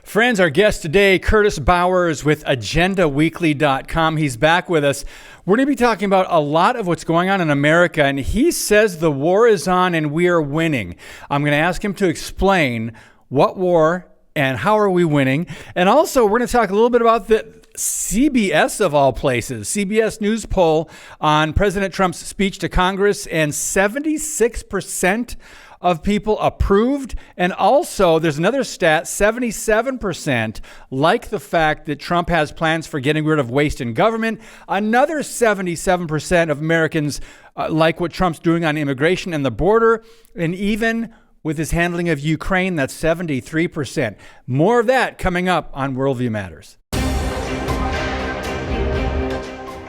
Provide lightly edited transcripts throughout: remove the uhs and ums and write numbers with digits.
Friends, our guest today, Curtis Bowers with AgendaWeekly.com. He's back with us. We're going to be talking about a lot of what's going on in America, and he says the war is on and we are winning. I'm going to ask him to explain what war and how are we winning. And also, we're going to talk a little bit about the CBS of all places, CBS News poll on President Trump's speech to Congress, and 76% of people approved. And also, there's another stat, 77% like the fact that Trump has plans for getting rid of waste in government. Another 77% of Americans like what Trump's doing on immigration and the border. And even with his handling of Ukraine, that's 73%. More of that coming up on Worldview Matters.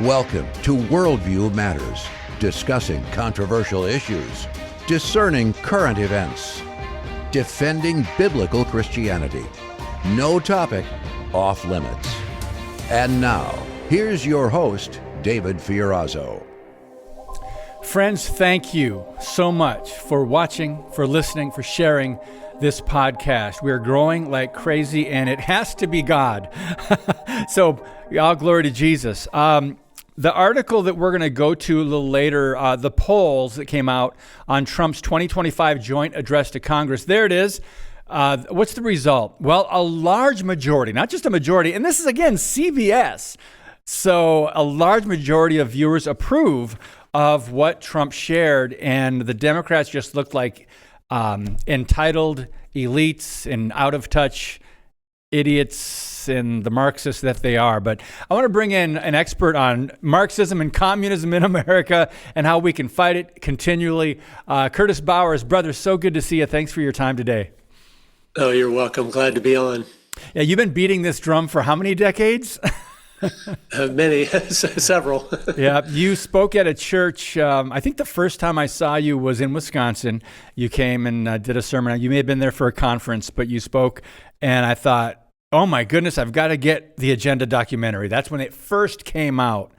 Welcome to Worldview Matters, discussing controversial issues, discerning current events, defending biblical Christianity. No topic off limits. And now, here's your host, David Fiorazzo. Friends, thank you so much for watching, for listening, for sharing this podcast. We're growing like crazy, and it has to be God. So, all glory to Jesus. The article that we're going to go to a little later, the polls that came out on Trump's 2025 joint address to Congress, there it is. What's the result? Well, a large majority, not just a majority, and this is, again, CBS. So a large majority of viewers approve of what Trump shared, and the Democrats just looked like entitled elites and out-of-touch idiots and the Marxists that they are. But I want to bring in an expert on Marxism and communism in America and how we can fight it continually. Curtis Bowers, brother, so good to see you. Thanks for your time today. Oh, you're welcome. Glad to be on. Yeah, you've been beating this drum for how many decades? Many, several. Yeah, you spoke at a church. I think the first time I saw you was in Wisconsin. You came and did a sermon. You may have been there for a conference, but you spoke, and I thought, oh my goodness, I've got to get the Agenda documentary. That's when it first came out,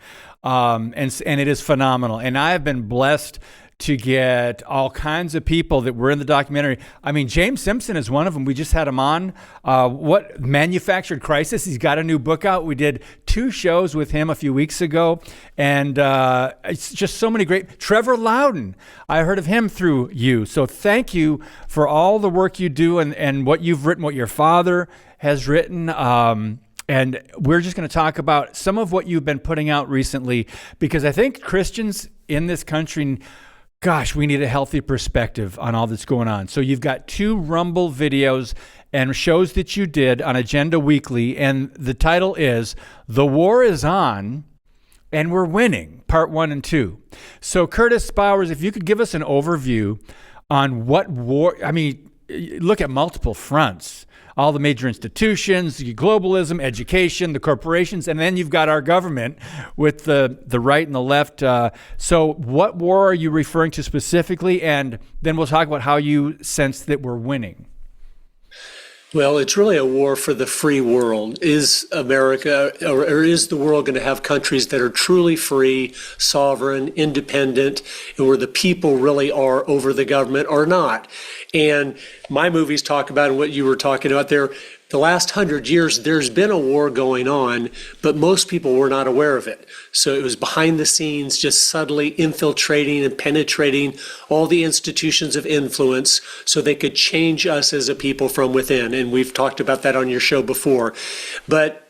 and it is phenomenal. And I have been blessed to get all kinds of people that were in the documentary. I mean, James Simpson is one of them. We just had him on. What Manufactured Crisis? He's got a new book out. We did 2 shows with him a few weeks ago, and it's just so many great. Trevor Loudon, I heard of him through you. So thank you for all the work you do and what you've written, what your father has written. And we're just going to talk about some of what you've been putting out recently, because I think Christians in this country, gosh, we need a healthy perspective on all that's going on. So you've got 2 Rumble videos and shows that you did on Agenda Weekly, and the title is The War is On and We're Winning, Part 1 and 2. So Curtis Bowers, if you could give us an overview on what war, I mean, look at multiple fronts. All the major institutions, globalism, education, the corporations, and then you've got our government with the right and the left. So what war are you referring to specifically? And then we'll talk about how you sense that we're winning. Well, it's really a war for the free world. Is America, or is the world going to have countries that are truly free, sovereign, independent, and where the people really are over the government or not? And my movies talk about, and what you were talking about there, the last 100 years, there's been a war going on, but most people were not aware of it. So it was behind the scenes, just subtly infiltrating and penetrating all the institutions of influence so they could change us as a people from within. And we've talked about that on your show before. But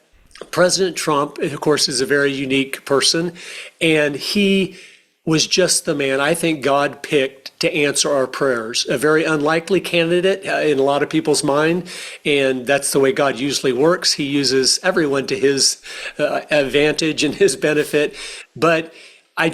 President Trump, of course, is a very unique person, and he was just the man I think God picked to answer our prayers. A very unlikely candidate in a lot of people's mind, and that's the way God usually works. He uses everyone to his advantage and his benefit. But I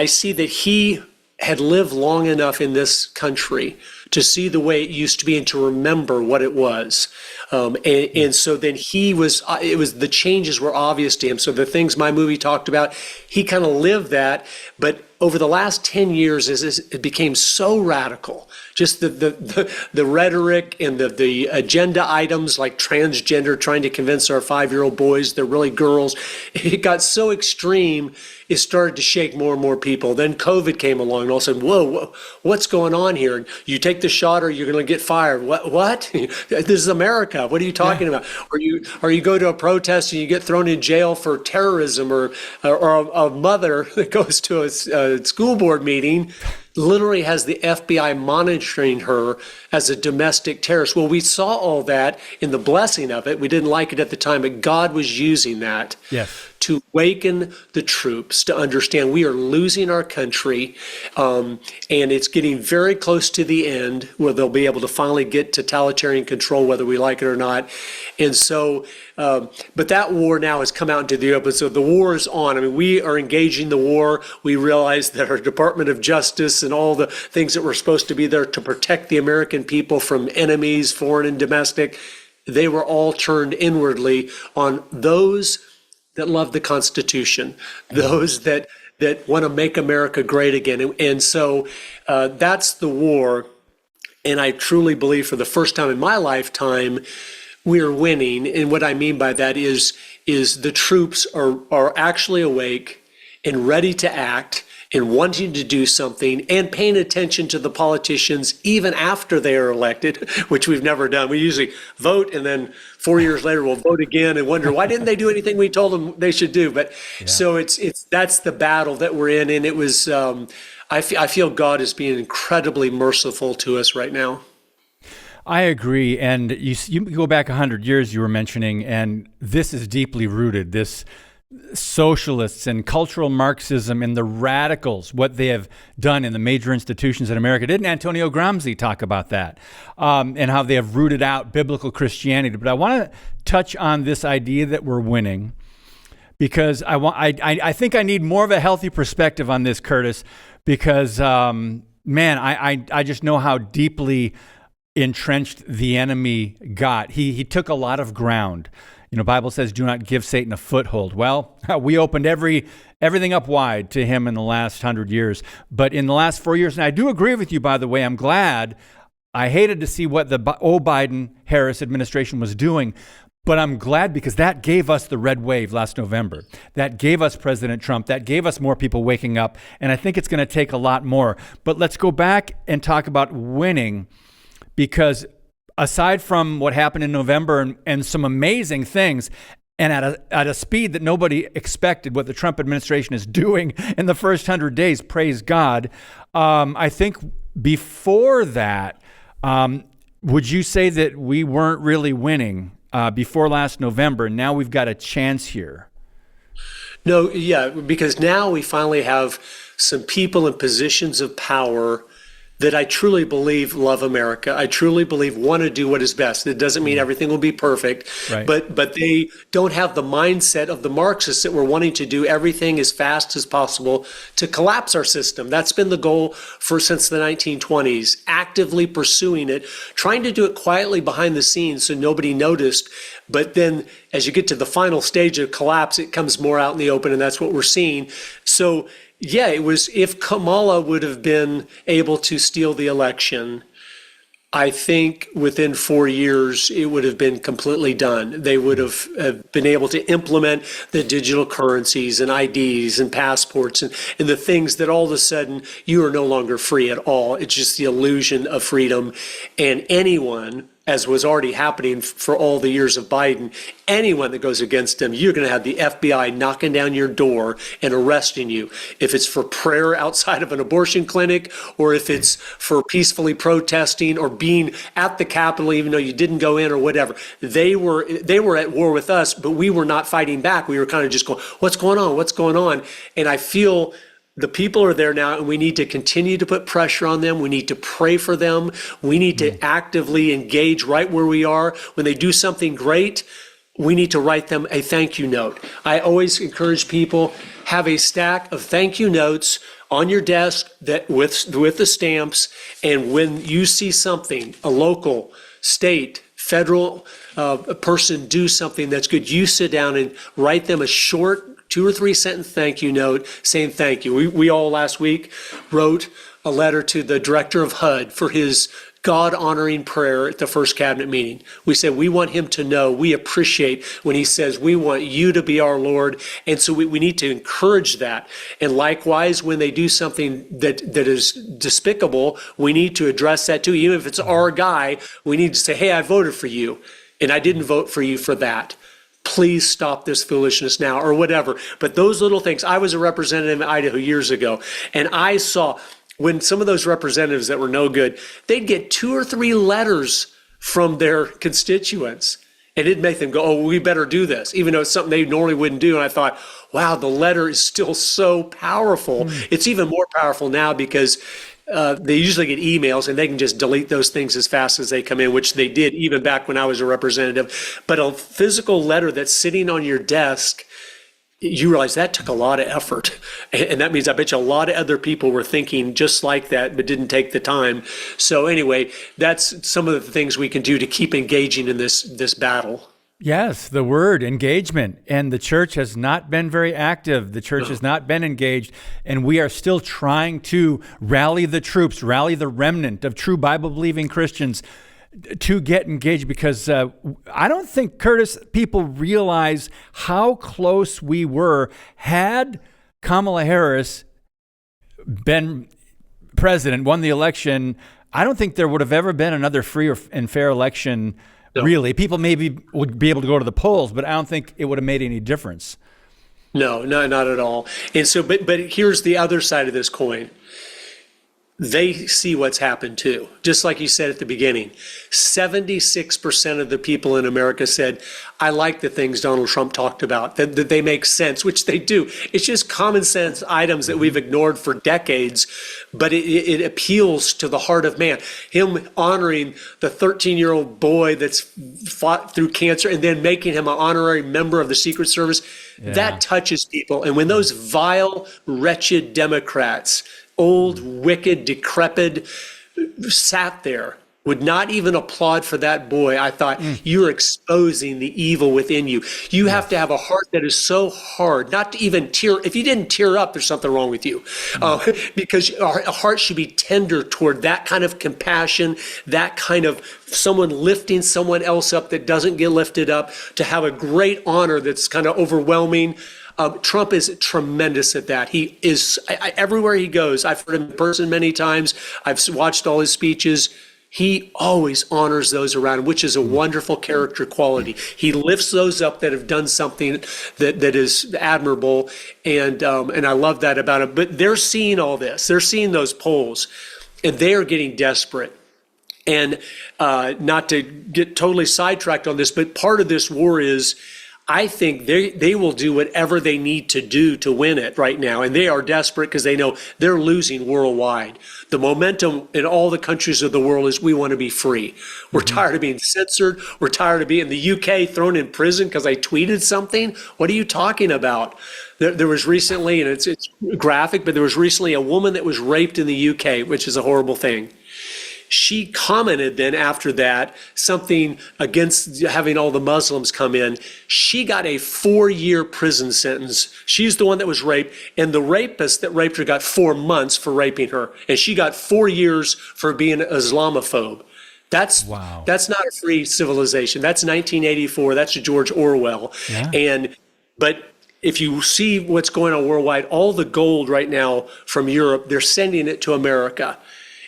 see that he had lived long enough in this country to see the way it used to be and to remember what it was. And so then the changes were obvious to him. So the things my movie talked about, he kind of lived that. But over the last 10 years, it became so radical. Just the rhetoric and the agenda items like transgender, trying to convince our 5-year-old boys they're really girls. It got so extreme, it started to shake more and more people. Then COVID came along and all of a sudden, whoa, what's going on here? You take take the shot or you're going to get fired. What? This is America. What are you talking about? Or you go to a protest and you get thrown in jail for terrorism, or a mother that goes to a school board meeting literally has the FBI monitoring her as a domestic terrorist. Well, we saw all that in the blessing of it. We didn't like it at the time, but God was using that to awaken the troops to understand we are losing our country, and it's getting very close to the end where they'll be able to finally get totalitarian control, whether we like it or not. And so, but that war now has come out into the open. So the war is on. I mean, we are engaging the war. We realize that our Department of Justice and all the things that were supposed to be there to protect the American people from enemies, foreign and domestic, they were all turned inwardly on those that love the Constitution, those that want to make America great again. And so that's the war. And I truly believe for the first time in my lifetime, we are winning. And what I mean by that is the troops are actually awake and ready to act and wanting to do something and paying attention to the politicians even after they are elected, which we've never done. We usually vote and then 4 years later we'll vote again and wonder why didn't they do anything we told them they should do. But so it's that's the battle that we're in, and it was I feel God is being incredibly merciful to us right now. I agree, and you go back 100 years. You were mentioning, and this is deeply rooted. This socialists and cultural Marxism and the radicals, what they have done in the major institutions in America. Didn't Antonio Gramsci talk about that, and how they have rooted out biblical Christianity? But I want to touch on this idea that we're winning, because I think I need more of a healthy perspective on this, Curtis, because man, I just know how deeply entrenched the enemy got. He took a lot of ground. You know, Bible says, do not give Satan a foothold. Well, we opened everything up wide to him in the last 100 years. But in the last 4 years, and I do agree with you, by the way, I'm glad. I hated to see what the Biden-Harris administration was doing, but I'm glad because that gave us the red wave last November. That gave us President Trump. That gave us more people waking up. And I think it's going to take a lot more. But let's go back and talk about winning, because aside from what happened in November and some amazing things, and at a speed that nobody expected, what the Trump administration is doing in the first 100 days, praise God. I think before that, would you say that we weren't really winning before last November? Now we've got a chance here. No, yeah, because now we finally have some people in positions of power that I truly believe love America. I truly believe want to do what is best. It doesn't mean everything will be perfect, right, but they don't have the mindset of the Marxists that were wanting to do everything as fast as possible to collapse our system. That's been the goal since the 1920s, actively pursuing it, trying to do it quietly behind the scenes so nobody noticed. But then as you get to the final stage of collapse, it comes more out in the open, and that's what we're seeing. So yeah, it was, if Kamala would have been able to steal the election, I think within 4 years, it would have been completely done. They would have been able to implement the digital currencies and IDs and passports and the things that all of a sudden you are no longer free at all. It's just the illusion of freedom. And anyone, as was already happening for all the years of Biden, anyone that goes against him, you're going to have the FBI knocking down your door and arresting you. If it's for prayer outside of an abortion clinic, or if it's for peacefully protesting or being at the Capitol even though you didn't go in or whatever. They were at war with us, but we were not fighting back. We were kind of just going, what's going on? What's going on? And I feel the people are there now, and we need to continue to put pressure on them. We need to pray for them. We need to actively engage right where we are. When they do something great, we need to write them a thank you note. I always encourage people, have a stack of thank you notes on your desk that with the stamps. And when you see something, a local, state, federal person do something that's good, you sit down and write them a short 2 or 3 sentence thank you note saying thank you. We all last week wrote a letter to the director of HUD for his God-honoring prayer at the first cabinet meeting. We said we want him to know we appreciate when he says we want you to be our Lord. And so we need to encourage that. And likewise, when they do something that is despicable, we need to address that too. Even if it's our guy, we need to say, hey, I voted for you and I didn't vote for you for that. Please stop this foolishness now, or whatever. But those little things, I was a representative in Idaho years ago, and I saw when some of those representatives that were no good, they'd get 2 or 3 letters from their constituents, and it'd make them go, oh, we better do this, even though it's something they normally wouldn't do. And I thought, wow, the letter is still so powerful. It's even more powerful now because they usually get emails and they can just delete those things as fast as they come in, which they did even back when I was a representative. But a physical letter that's sitting on your desk, you realize that took a lot of effort. And that means I bet you a lot of other people were thinking just like that, but didn't take the time. So anyway, that's some of the things we can do to keep engaging in this battle. Yes, the word engagement. And the church has not been very active. The church has not been engaged. And we are still trying to rally the troops, rally the remnant of true Bible-believing Christians to get engaged, because I don't think, Curtis, people realize how close we were. Had Kamala Harris been president, won the election, I don't think there would have ever been another free and fair election. No. Really. People maybe would be able to go to the polls, but I don't think it would have made any difference. No, not at all. And so, but here's the other side of this coin. They see what's happened too. Just like you said at the beginning, 76% of the people in America said, I like the things Donald Trump talked about, that they make sense, which they do. It's just common sense items that we've ignored for decades, but it appeals to the heart of man. Him honoring the 13-year-old boy that's fought through cancer and then making him an honorary member of the Secret Service, that touches people. And when those vile, wretched Democrats, old, wicked, decrepit, sat there, would not even applaud for that boy, I thought, you're exposing the evil within you. You have to have a heart that is so hard, not to even tear. If you didn't tear up, there's something wrong with you. Because our heart should be tender toward that kind of compassion, that kind of someone lifting someone else up that doesn't get lifted up, to have a great honor that's kind of overwhelming. Trump is tremendous at that. He is, everywhere he goes, I've heard him in person many times. I've watched all his speeches. He always honors those around him, which is a wonderful character quality. He lifts those up that have done something that is admirable, and I love that about him. But they're seeing all this. They're seeing those polls, and they are getting desperate. And not to get totally sidetracked on this, but part of this war is, I think they will do whatever they need to do to win it right now. And they are desperate because they know they're losing worldwide. The momentum in all the countries of the world is we want to be free. We're tired of being censored. We're tired of being in the UK thrown in prison because I tweeted something. What are you talking about? There was recently, and it's graphic, but there was recently a woman that was raped in the UK, which is a horrible thing. She commented then after that something against having all the Muslims come in. She got a 4-year prison sentence. She's the one that was raped, and the rapist that raped her got 4 months for raping her, and she got 4 years for being an Islamophobe. That's not a free civilization. That's 1984. That's George Orwell. Yeah. But if you see what's going on worldwide, all the gold right now from Europe, they're sending it to America.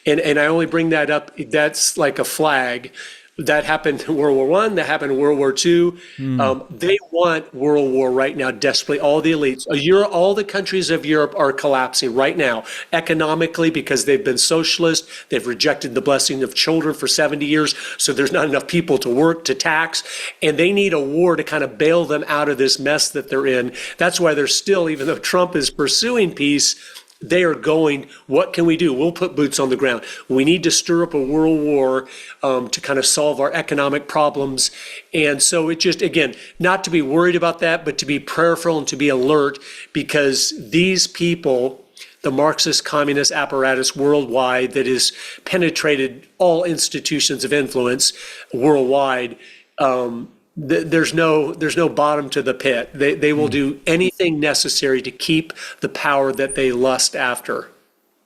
And I only bring that up, that's like a flag. That happened in World War I, that happened in World War II. They want World War right now desperately, all the elites. All the countries of Europe are collapsing right now, economically, because they've been socialist. They've rejected the blessing of children for 70 years, so there's not enough people to work, to tax, and they need a war to kind of bail them out of this mess that they're in. That's why they're still, even though Trump is pursuing peace, they are going, what can we do? We'll put boots on the ground. We need to stir up a world war to kind of solve our economic problems. And so it just, again, not to be worried about that, but to be prayerful and to be alert, because these people, the Marxist communist apparatus worldwide that has penetrated all institutions of influence worldwide, there's no bottom to the pit. They will do anything necessary to keep the power that they lust after.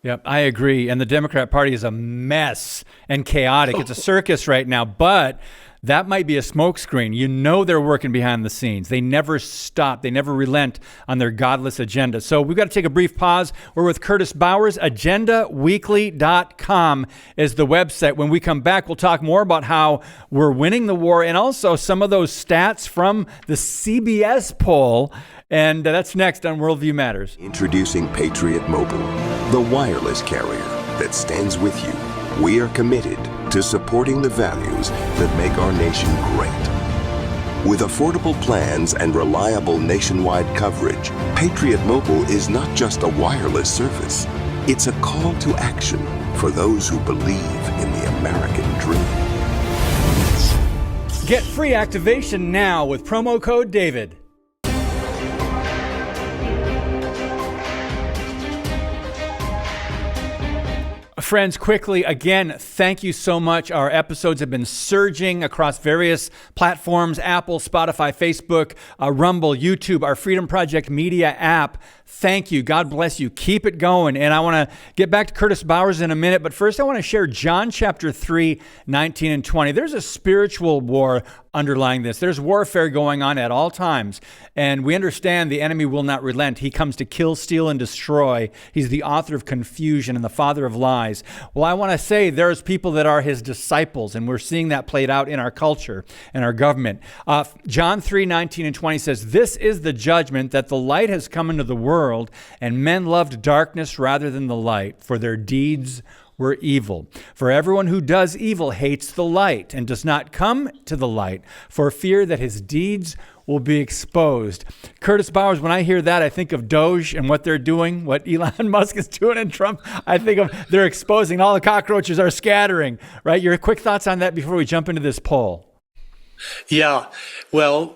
Yep, I agree. And the Democrat Party is a mess and chaotic. It's a circus right now, but that might be a smokescreen. You know they're working behind the scenes. They never stop. They never relent on their godless agenda. So we've got to take a brief pause. We're with Curtis Bowers. AgendaWeekly.com is the website. When we come back, we'll talk more about how we're winning the war and also some of those stats from the CBS poll. And that's next on Worldview Matters. Introducing Patriot Mobile, the wireless carrier that stands with you. We are committed to supporting the values that make our nation great. With affordable plans and reliable nationwide coverage, Patriot Mobile is not just a wireless service. It's a call to action for those who believe in the American dream. Get free activation now with promo code DAVID. Friends, quickly, again, thank you so much. Our episodes have been surging across various platforms, Apple, Spotify, Facebook, Rumble, YouTube, our Freedom Project media app. Thank you. God bless you. Keep it going. And I want to get back to Curtis Bowers in a minute, but first I want to share John chapter 3, 19 and 20. There's a spiritual war underlying this. There's warfare going on at all times, and we understand the enemy will not relent. He comes to kill, steal, and destroy. He's the author of confusion and the father of lies. Well, I want to say there's people that are his disciples, and we're seeing that played out in our culture and our government. John 3, 19 and 20 says, "This is the judgment, that the light has come into the world, and men loved darkness rather than the light, for their deeds were evil. For everyone who does evil hates the light and does not come to the light for fear that his deeds will be exposed." Curtis Bowers, when I hear that, I think of Doge and what they're doing, what Elon Musk is doing in Trump. I think of they're exposing, all the cockroaches are scattering, right? Your quick thoughts on that before we jump into this poll. Yeah, well,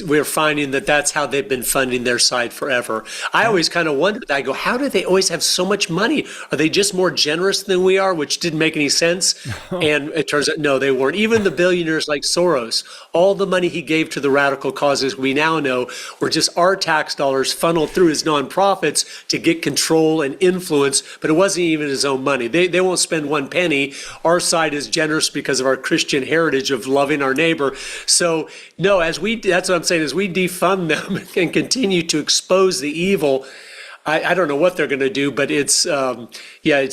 we're finding that that's how they've been funding their side forever. I always kind of wondered, I go, how do they always have so much money? Are they just more generous than we are, which didn't make any sense? And it turns out, no, they weren't. Even the billionaires like Soros, all the money he gave to the radical causes we now know were just our tax dollars funneled through his nonprofits to get control and influence, but it wasn't even his own money. They won't spend one penny. Our side is generous because of our Christian heritage of loving our neighbor. So no, that's what I'm saying, is we defund them and continue to expose the evil. I don't know what they're going to do, but it's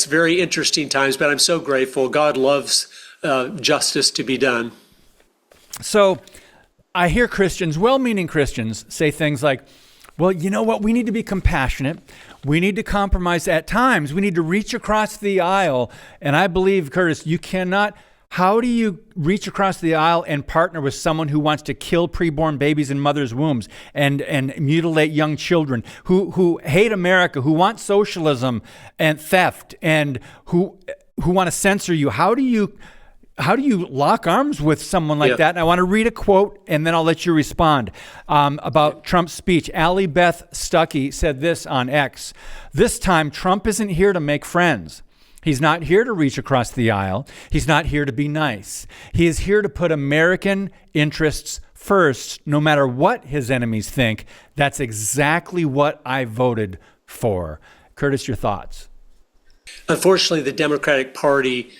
very interesting times, but I'm so grateful. God loves justice to be done. So I hear Christians, well-meaning Christians, say things like, well, you know what? We need to be compassionate. We need to compromise at times. We need to reach across the aisle. And I believe, Curtis, you cannot. How do you reach across the aisle and partner with someone who wants to kill preborn babies in mothers' wombs and mutilate young children, who hate America, who want socialism and theft, and who want to censor you? How do you lock arms with someone like that? And I want to read a quote, and then I'll let you respond about Trump's speech. Allie Beth Stuckey said this on X: "This time, Trump isn't here to make friends. He's not here to reach across the aisle. He's not here to be nice. He is here to put American interests first, no matter what his enemies think. That's exactly what I voted for." Curtis, your thoughts? Unfortunately, the Democratic Party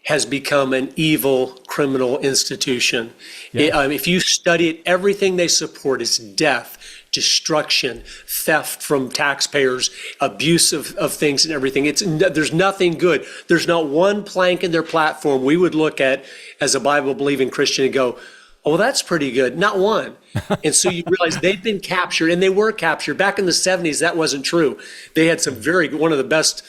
has become an evil criminal institution. Yeah. If you study it, everything they support is death, destruction, theft from taxpayers, abuse of things and everything. There's nothing good. There's not one plank in their platform we would look at as a Bible-believing Christian and go, oh, well, that's pretty good. Not one. And so you realize they've been captured, and they were captured. Back in the 70s, that wasn't true. They had one of the best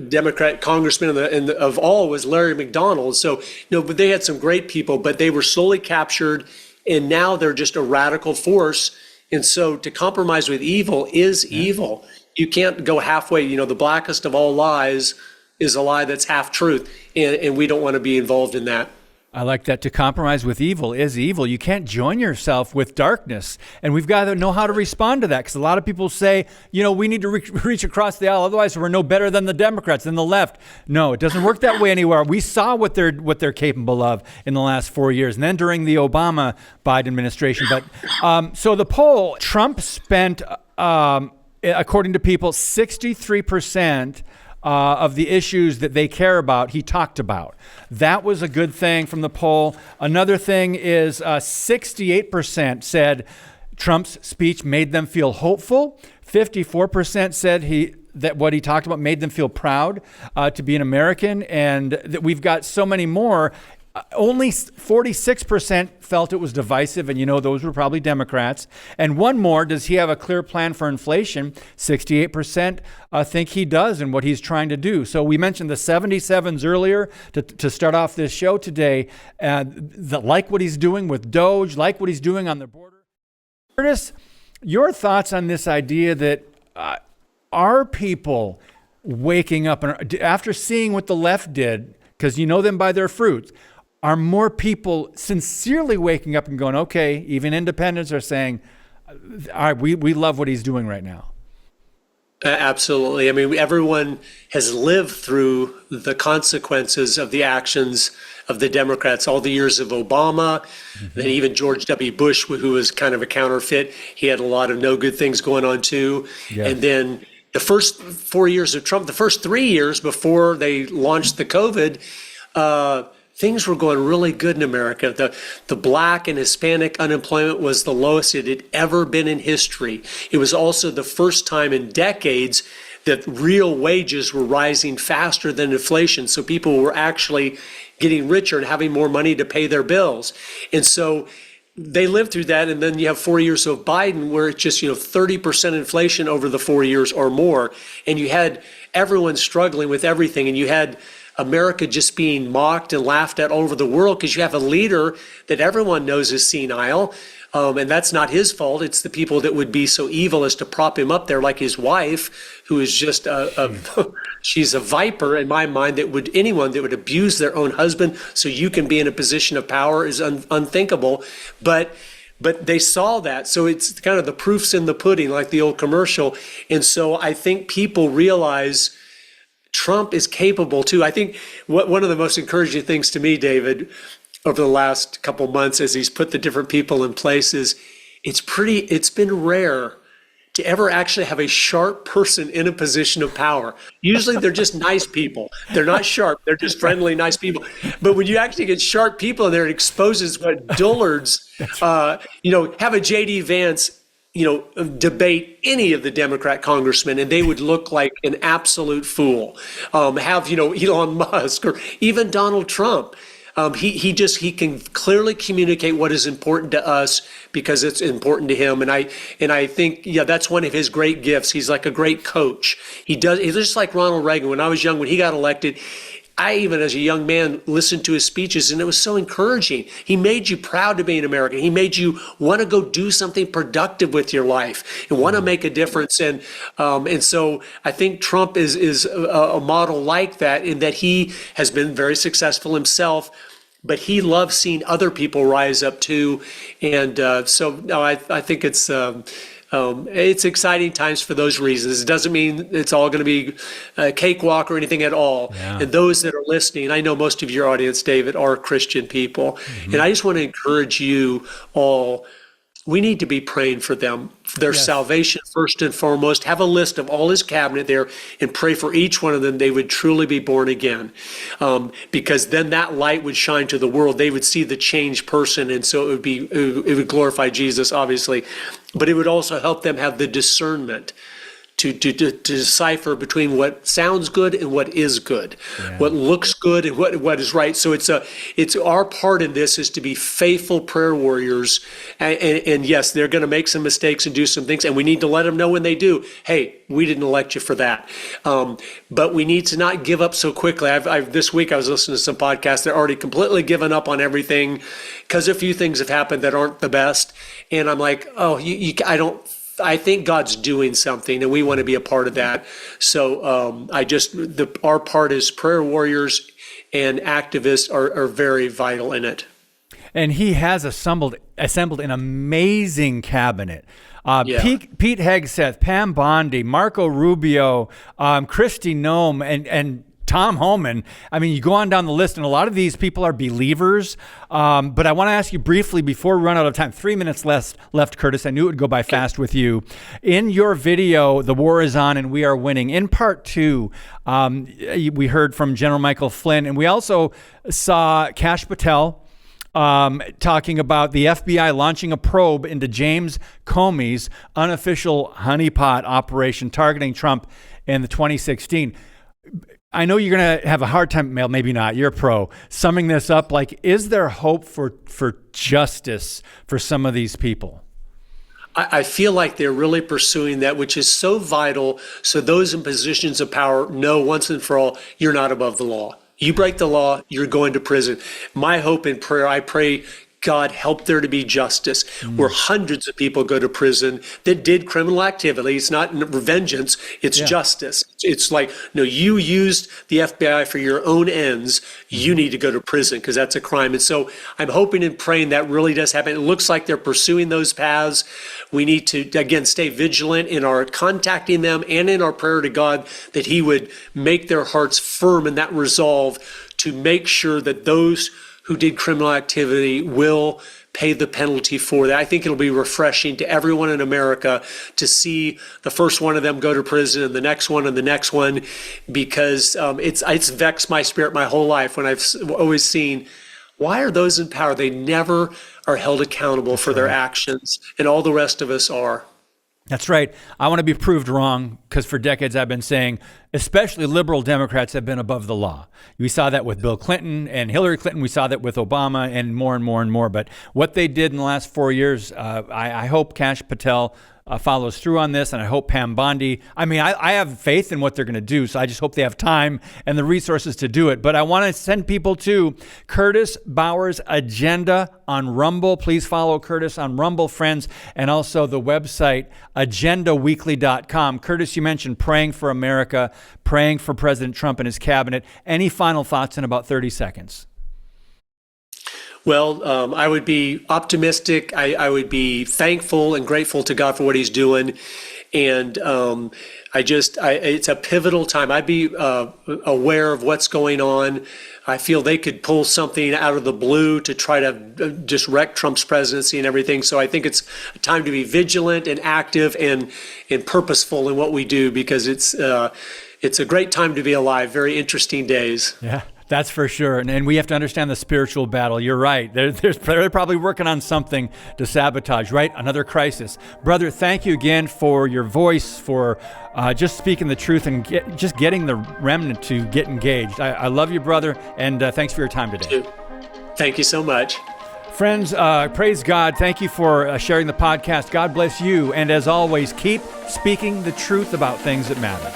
Democrat congressman of all was Larry McDonald. So, but they had some great people, but they were slowly captured, and now they're just a radical force. And so to compromise with evil is evil. You can't go halfway. The blackest of all lies is a lie that's half truth, and we don't want to be involved in that. I like that. To compromise with evil is evil. You can't join yourself with darkness. And we've got to know how to respond to that, because a lot of people say, we need to reach across the aisle. Otherwise, we're no better than the Democrats, than the left. No, it doesn't work that way anywhere. We saw what they're capable of in the last 4 years, and then during the Obama-Biden administration. But so the poll, Trump spent, according to people, 63% of the issues that they care about, he talked about. That was a good thing from the poll. Another thing is 68% said Trump's speech made them feel hopeful. 54% said that what he talked about made them feel proud to be an American, and that we've got so many more. Only 46% felt it was divisive, and those were probably Democrats. And one more, does he have a clear plan for inflation? 68% think he does and what he's trying to do. So we mentioned the 77s earlier to start off this show today, like what he's doing with Doge, like what he's doing on the border. Curtis, your thoughts on this idea that are people waking up, and after seeing what the left did, because you know them by their fruits, are more people sincerely waking up and going, okay, even independents are saying, all right, we love what he's doing right now? Absolutely. I mean, everyone has lived through the consequences of the actions of the Democrats, all the years of Obama, then even George W. Bush, who was kind of a counterfeit. He had a lot of no good things going on too. Yeah. And then the first 4 years of Trump, the first 3 years before they launched the COVID, things were going really good in America. The Black and Hispanic unemployment was the lowest it had ever been in history. It was also the first time in decades that real wages were rising faster than inflation. So people were actually getting richer and having more money to pay their bills. And so they lived through that. And then you have 4 years of Biden where it's just, 30% inflation over the 4 years or more. And you had everyone struggling with everything. And you had America just being mocked and laughed at all over the world because you have a leader that everyone knows is senile. And that's not his fault. It's the people that would be so evil as to prop him up there, like his wife, who is just she's a viper in my mind. Anyone that would abuse their own husband so you can be in a position of power is unthinkable. But they saw that. So it's kind of the proof's in the pudding, like the old commercial. And so I think people realize Trump is capable too. I think one of the most encouraging things to me, David, over the last couple months as he's put the different people in place is it's been rare to ever actually have a sharp person in a position of power. Usually they're just nice people. They're not sharp. They're just friendly, nice people. But when you actually get sharp people in there, it exposes what dullards, have a J.D. Vance debate any of the Democrat congressmen and they would look like an absolute fool. Have Elon Musk or even Donald Trump. He can clearly communicate what is important to us because it's important to him. And I think, that's one of his great gifts. He's like a great coach. He's just like Ronald Reagan. When I was young, when he got elected, I even as a young man listened to his speeches and it was so encouraging. He made you proud to be an American. He made you want to go do something productive with your life and want to make a difference. And so I think Trump is a model like that in that he has been very successful himself, but he loves seeing other people rise up too. And I think it's exciting times for those reasons. It doesn't mean it's all going to be a cakewalk or anything at all. Yeah. And those that are listening, I know most of your audience, David, are Christian people. And I just want to encourage you all, we need to be praying for them, for their salvation first and foremost. Have a list of all his cabinet there and pray for each one of them they would truly be born again. Because then that light would shine to the world. They would see the changed person, and so it would glorify Jesus, obviously. But it would also help them have the discernment to decipher between what sounds good and what is good, what looks good and what is right. So it's our part in this is to be faithful prayer warriors. And yes, they're going to make some mistakes and do some things, and we need to let them know when they do, hey, we didn't elect you for that. But we need to not give up so quickly. This week I was listening to some podcasts. They're already completely given up on everything because a few things have happened that aren't the best. And I'm like, I think God's doing something, and we want to be a part of that. So our part as prayer warriors and activists are very vital in it. And he has assembled an amazing cabinet. Pete Hegseth, Pam Bondi, Marco Rubio, Kristi Noem, and Tom Homan. I mean, you go on down the list, and a lot of these people are believers. But I want to ask you briefly before we run out of time. 3 minutes left, Curtis. I knew it would go by fast with you. In your video, "The War is On and We Are Winning," in part 2, we heard from General Michael Flynn, and we also saw Kash Patel talking about the FBI launching a probe into James Comey's unofficial honeypot operation targeting Trump in the 2016. I know you're going to have a hard time, Mel, maybe not, you're a pro, summing this up. Like, is there hope for justice for some of these people? I feel like they're really pursuing that, which is so vital, so those in positions of power know once and for all, you're not above the law. You break the law, you're going to prison. My hope and prayer, I pray, God, help there to be justice, where hundreds of people go to prison that did criminal activity. It's not vengeance, it's justice. It's like, no, you used the FBI for your own ends. You need to go to prison because that's a crime. And so I'm hoping and praying that really does happen. It looks like they're pursuing those paths. We need to, again, stay vigilant in our contacting them and in our prayer to God that He would make their hearts firm in that resolve to make sure that those who did criminal activity will pay the penalty for that. I think it'll be refreshing to everyone in America to see the first one of them go to prison and the next one and the next one, because it's vexed my spirit my whole life when I've always seen, why are those in power? They never are held accountable for their actions, and all the rest of us are. That's right. I want to be proved wrong because for decades I've been saying, especially liberal Democrats have been above the law. We saw that with Bill Clinton and Hillary Clinton. We saw that with Obama and more and more and more. But what they did in the last 4 years, I hope Kash Patel follows through on this, and I hope Pam Bondi. I mean, I have faith in what they're going to do, so I just hope they have time and the resources to do it. But I want to send people to Curtis Bauer's agenda on Rumble. Please follow Curtis on Rumble, friends, and also the website agendaweekly.com. Curtis, you mentioned praying for America, praying for President Trump and his cabinet. Any final thoughts in about 30 seconds? Well, I would be optimistic. I would be thankful and grateful to God for what He's doing. And it's a pivotal time. I'd be aware of what's going on. I feel they could pull something out of the blue to try to just wreck Trump's presidency and everything. So I think it's a time to be vigilant and active and purposeful in what we do, because it's a great time to be alive. Very interesting days. Yeah. That's for sure. And we have to understand the spiritual battle. You're right. They're probably working on something to sabotage, right? Another crisis. Brother, thank you again for your voice, for just speaking the truth and just getting the remnant to get engaged. I love you, brother, and thanks for your time today. Thank you so much. Friends, praise God. Thank you for sharing the podcast. God bless you. And as always, keep speaking the truth about things that matter.